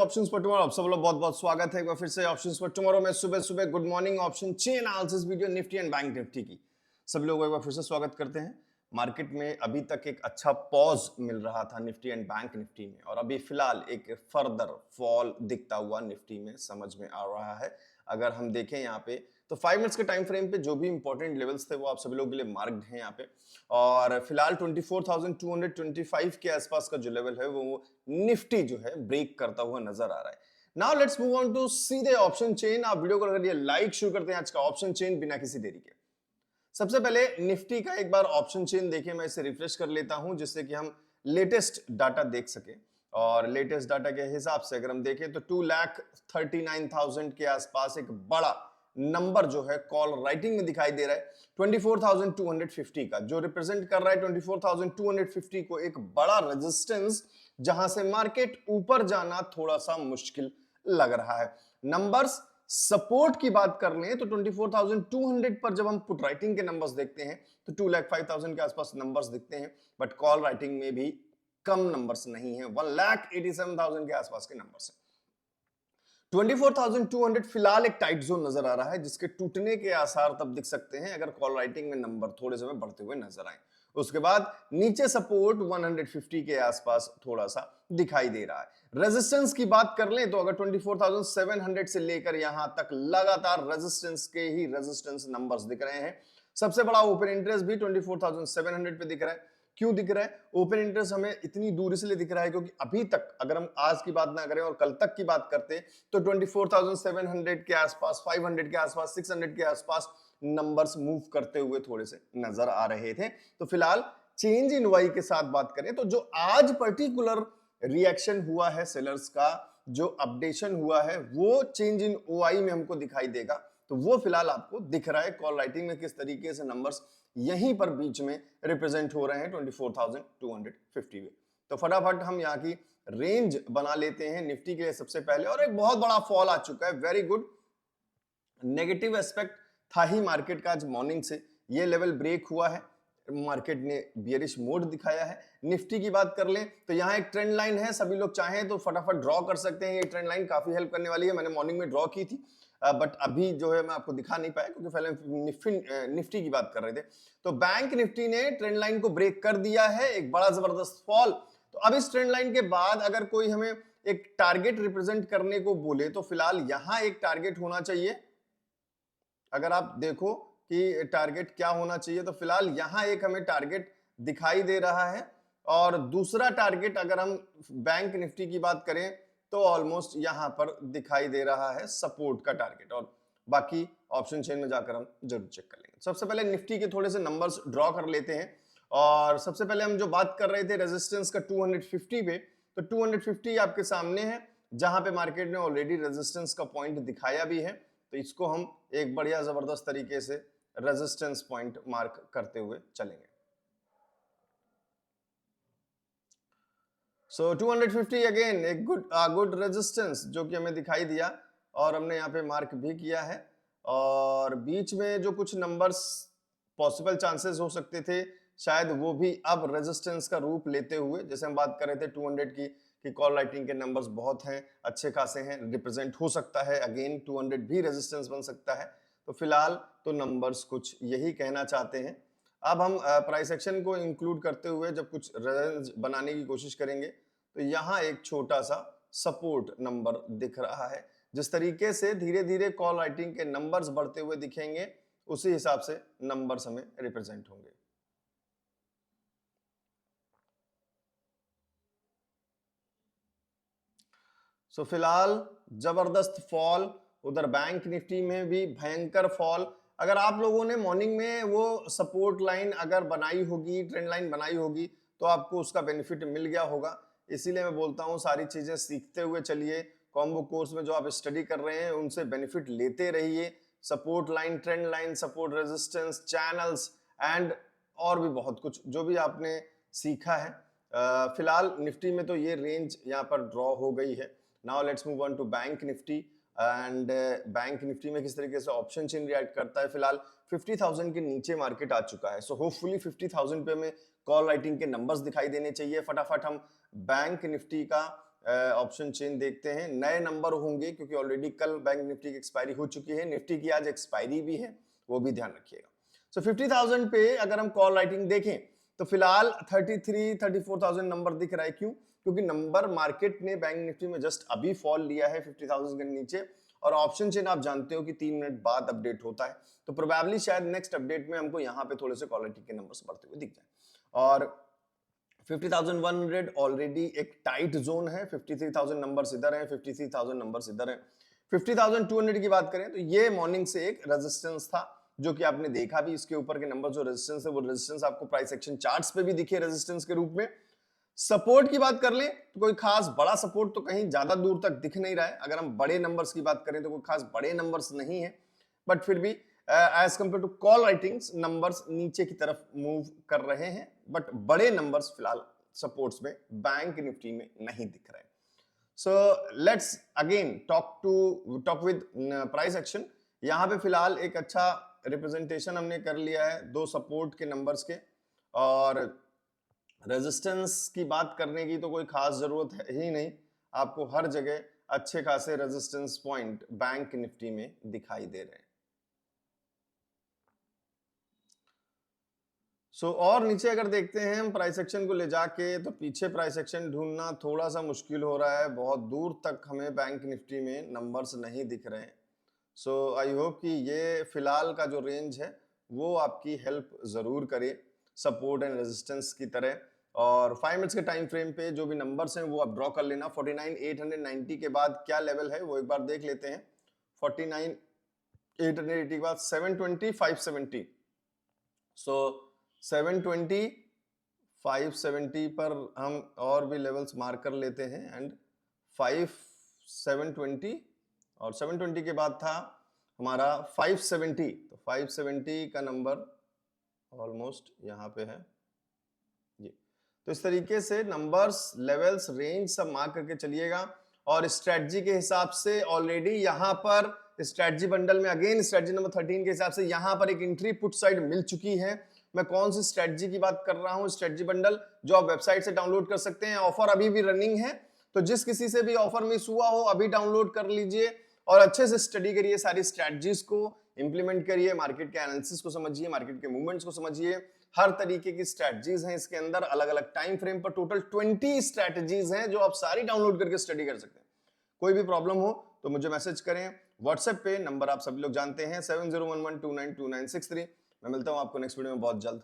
Options पर tomorrow आप सब लोग बहुत बहुत स्वागत है एक बार फिर से ऑप्शंस पर टुमारो में सुबह सुबह good morning option chain analysis video Nifty and bank Nifty की सभी लोगों को एक बार फिर से स्वागत करते हैं। मार्केट में अभी तक एक अच्छा पॉज मिल रहा था निफ्टी एंड बैंक निफ्टी में और अभी फिलहाल एक फर्दर फॉल दिखता हुआ निफ्टी में समझ में आ रहा है। अगर हम देखें यहाँ पे तो 5 मिनट्स के टाइम फ्रेम पे जो भी इंपॉर्टेंट लेवल्स थे वो आप सभी लोगों के लिए मार्क्ड हैं यहाँ पे और फिलहाल 24,225 के आसपास का जो लेवल है वो निफ्टी जो है ब्रेक करता हुआ नजर आ रहा है। Now let's move on to सीधे ऑप्शन चेन। आप वीडियो को अगर ये लाइक शुरू करते हैं आज का ऑप्शन चेन बिना किसी देरी के। सबसे पहले निफ्टी का एक बार ऑप्शन चेन देखें, मैं इसे रिफ्रेश कर लेता हूं जिससे कि हम लेटेस्ट डाटा देख सके और लेटेस्ट डाटा के हिसाब से अगर हम देखें तो 2,39,000 के आसपास एक बड़ा नंबर जो है कॉल राइटिंग में दिखाई दे रहा है 24,250 का, जो रिप्रेजेंट कर रहा है 24,250 को एक बड़ा रेजिस्टेंस जहां से मार्केट ऊपर जाना थोड़ा सा मुश्किल लग रहा है। नंबर्स सपोर्ट की बात कर लें तो 24,200 पर जब हम पुट राइटिंग के नंबर्स देखते हैं तो 2,05,000 के आसपास नंबर्स दिखते हैं, बट कॉल राइटिंग में भी कम नंबर्स नहीं है, 1,87,000 के आसपास के नंबर्स हैं। 24,200 फिलहाल एक टाइट जोन नजर आ रहा है जिसके टूटने के आसार तब दिख सकते हैं अगर कॉल राइटिंग में नंबर थोड़े समय बढ़ते हुए नजर आए। उसके बाद नीचे सपोर्ट 150 के आसपास थोड़ा सा दिखाई दे रहा है। रेजिस्टेंस की बात कर लें तो अगर 24,700 से लेकर यहां तक लगातार रेजिस्टेंस के ही रेजिस्टेंस नंबर्स दिख रहे हैं। सबसे बड़ा ओपन इंटरेस्ट भी 24,700 पे दिख रहा है। क्यों दिख रहा है? ओपन इंटरेस्ट हमें इतनी दूर इसलिए दिख रहा है क्योंकि अभी तक अगर हम आज की बात ना करें और कल तक की बात करते तो 24,700 के आसपास, 500 के आसपास, 600 के आसपास नंबर्स मूव करते हुए थोड़े से नजर आ रहे थे। तो फिलहाल चेंज इन वाई के साथ बात करें तो जो आज पर्टिकुलर रिएक्शन हुआ है सेलर्स का, जो अपडेशन हुआ है वो चेंज इन ओआई में हमको दिखाई देगा। तो वो फिलहाल आपको दिख रहा है कॉल राइटिंग में किस तरीके से नंबर्स यहीं पर बीच में रिप्रेजेंट हो रहे हैं 24,250 में। तो फटाफट हम यहाँ की रेंज बना लेते हैं निफ्टी के लिए सबसे पहले। और एक बहुत बड़ा फॉल आ चुका है, वेरी गुड। नेगेटिव एस्पेक्ट था ही मार्केट का आज मॉर्निंग से, ये लेवल ब्रेक हुआ है, मार्केट ने बियरिश मोड दिखाया है। निफ्टी की बात कर लें तो यहाँ एक ट्रेंड लाइन है, सभी लोग चाहें तो फटाफट ड्रॉ कर सकते हैं। ये ट्रेंड लाइन काफी हेल्प करने वाली है, मैंने मॉर्निंग में ड्रॉ की थी बट अभी जो है मैं आपको दिखा नहीं पाया क्योंकि पहले निफ्टी की बात कर रहे थे। तो बैंक निफ्टी ने ट्रेंड लाइन को ब्रेक कर दिया है, एक बड़ा जबरदस्त फॉल। तो अब इस ट्रेंड लाइन के बाद अगर कोई हमें एक टारगेट रिप्रेजेंट करने को बोले तो फिलहाल यहां एक टारगेट होना चाहिए। अगर आप देखो कि टारगेट क्या होना चाहिए तो फिलहाल यहां एक हमें टारगेट दिखाई दे रहा है और दूसरा टारगेट अगर हम बैंक निफ्टी की बात करें तो ऑलमोस्ट यहां पर दिखाई दे रहा है सपोर्ट का टारगेट, और बाकी ऑप्शन चेन में जाकर हम जरूर चेक कर लेंगे। सबसे पहले निफ्टी के थोड़े से नंबर्स ड्रॉ कर लेते हैं और सबसे पहले हम जो बात कर रहे थे रेजिस्टेंस का 250 पे, तो 250 आपके सामने है जहां पे मार्केट ने ऑलरेडी रेजिस्टेंस का पॉइंट दिखाया भी है। तो इसको हम एक बढ़िया जबरदस्त तरीके से रेजिस्टेंस पॉइंट मार्क करते हुए चलेंगे। सो 250 अगेन एक गुड रेजिस्टेंस जो कि हमें दिखाई दिया और हमने यहाँ पे मार्क भी किया है। और बीच में जो कुछ नंबर्स पॉसिबल चांसेस हो सकते थे शायद वो भी अब रेजिस्टेंस का रूप लेते हुए, जैसे हम बात कर रहे थे 200 की कि कॉल राइटिंग के नंबर्स बहुत हैं, अच्छे खासे हैं, रिप्रेजेंट हो सकता है अगेन 200 भी रेजिस्टेंस बन सकता है। तो फिलहाल तो नंबर्स कुछ यही कहना चाहते हैं। अब हम प्राइस एक्शन को इंक्लूड करते हुए जब कुछ रेंज बनाने की कोशिश करेंगे तो यहाँ एक छोटा सा सपोर्ट नंबर दिख रहा है। जिस तरीके से धीरे धीरे कॉल राइटिंग के नंबर्स बढ़ते हुए दिखेंगे उसी हिसाब से नंबर्स हमें रिप्रेजेंट होंगे। सो फिलहाल जबरदस्त फॉल, उधर बैंक निफ्टी में भी भयंकर फॉल। अगर आप लोगों ने मॉर्निंग में वो सपोर्ट लाइन अगर बनाई होगी, ट्रेंड लाइन बनाई होगी तो आपको उसका बेनिफिट मिल गया होगा। इसीलिए मैं बोलता हूँ सारी चीजें सीखते हुए चलिए। कॉम्बो कोर्स में जो आप स्टडी कर रहे हैं उनसे बेनिफिट लेते रहिए। Support line, trend line, support resistance, channels and और भी बहुत कुछ जो भी आपने सीखा है। फिलहाल निफ्टी में तो ये रेंज यहाँ पर ड्रॉ हो गई है। Now let's move on to bank Nifty and bank Nifty में किस तरीके से ऑप्शन चेन रिएक्ट करता है। फिलहाल 50,000 के नीचे मार्केट आ चुका है, सो होपफुली 50,000 पे हमें कॉल राइटिंग के नंबर्स दिखाई देने चाहिए। फटाफट हम बैंक निफ्टी का ऑप्शन चेन देखते हैं, नए नंबर होंगे क्योंकि ऑलरेडी कल बैंक निफ्टी की एक्सपायरी हो चुकी है, निफ्टी की आज एक्सपायरी भी है, वो भी ध्यान रखिएगा। सो 50,000 पे अगर हम कॉल राइटिंग देखें तो फिलहाल 33-34,000 नंबर दिख रहा है। क्यों? क्योंकि नंबर मार्केट ने बैंक निफ्टी में जस्ट अभी फॉल लिया है 50,000 के नीचे, और ऑप्शन चेन आप जानते हो कि 3 मिनट बाद अपडेट होता है, तो प्रोबेबली शायद नेक्स्ट अपडेट में हमको यहाँ पे थोड़े से कॉल राइटिंग के नंबर्स बढ़ते हुए दिख जाए। और 50,100 ऑलरेडी एक टाइट जोन है, 53,000 नंबर्स इधर हैं, 53,000 नंबर्स इधर हैं। 50,200 की बात करें तो ये मॉर्निंग से एक रेजिस्टेंस था, जो कि आपने देखा भी, इसके ऊपर के नंबर जो रेजिस्टेंस है वो रेजिस्टेंस आपको प्राइस एक्शन चार्ट्स पे भी दिखे रेजिस्टेंस के रूप में। सपोर्ट की बात कर ले तो कोई खास बड़ा सपोर्ट तो कहीं ज्यादा दूर तक दिख नहीं रहा है। अगर हम बड़े नंबर्स की बात करें तो कोई खास बड़े नंबर्स नहीं है, बट फिर भी as compare to call writings numbers नीचे की तरफ मूव कर रहे हैं, बट बड़े नंबर्स फिलहाल सपोर्ट्स में बैंक निफ्टी में नहीं दिख रहे। So let's again talk with price action. यहां पे फिलहाल एक अच्छा रिप्रेजेंटेशन हमने कर लिया है दो सपोर्ट के नंबर्स के, और रेजिस्टेंस की बात करने की तो कोई खास जरूरत है ही नहीं, आपको हर जगह अच्छे खासे रेजिस्टेंस पॉइंट बैंक निफ्टी में दिखाई दे रहे हैं। और नीचे अगर देखते हैं हम प्राइस एक्शन को ले जाके, तो पीछे प्राइस एक्शन ढूंढना थोड़ा सा मुश्किल हो रहा है, बहुत दूर तक हमें बैंक निफ्टी में नंबर्स नहीं दिख रहे हैं। आई होप कि ये फिलहाल का जो रेंज है वो आपकी हेल्प जरूर करे सपोर्ट एंड रेजिस्टेंस की तरह। और 5 मिनट्स के टाइम फ्रेम पे जो भी नंबर्स हैं वो आप ड्रॉ कर लेना। 49,890 के बाद क्या लेवल है वो एक बार देख लेते हैं। 49,880 के बाद 720, 570। 720, 570 पर हम और भी लेवल्स मार्क कर लेते हैं, एंड 720, और 720 के बाद था हमारा 570, तो 570 का नंबर ऑलमोस्ट यहाँ पे है ये। तो इस तरीके से नंबर्स, लेवल्स, रेंज सब मार्क करके चलिएगा। और स्ट्रेटजी के हिसाब से ऑलरेडी यहाँ पर स्ट्रेटजी बंडल में अगेन स्ट्रेटजी नंबर 13 के हिसाब से यहाँ पर एक एंट्री पुट साइड मिल चुकी है। मैं कौन सी स्ट्रेटजी की बात कर रहा हूँ? स्ट्रेटजी बंडल जो आप वेबसाइट से डाउनलोड कर सकते हैं। ऑफर अभी भी रनिंग है, तो जिस किसी से भी ऑफर मिस हुआ हो अभी डाउनलोड कर लीजिए और अच्छे से स्टडी करिए, सारी स्ट्रेटजीज को इंप्लीमेंट करिए, मार्केट के एनालिसिस को समझिए, मार्केट के मूवमेंट्स को समझिए। हर तरीके की स्ट्रेटजीज हैं इसके अंदर, अलग अलग टाइम फ्रेम पर टोटल 20 स्ट्रेटजीज हैं जो आप सारी डाउनलोड करके स्टडी कर सकते हैं। कोई भी प्रॉब्लम हो तो मुझे मैसेज करें व्हाट्सएप पे, नंबर आप सभी लोग जानते हैं 7011292963। मैं मिलता हूं आपको नेक्स्ट वीडियो में बहुत जल्द।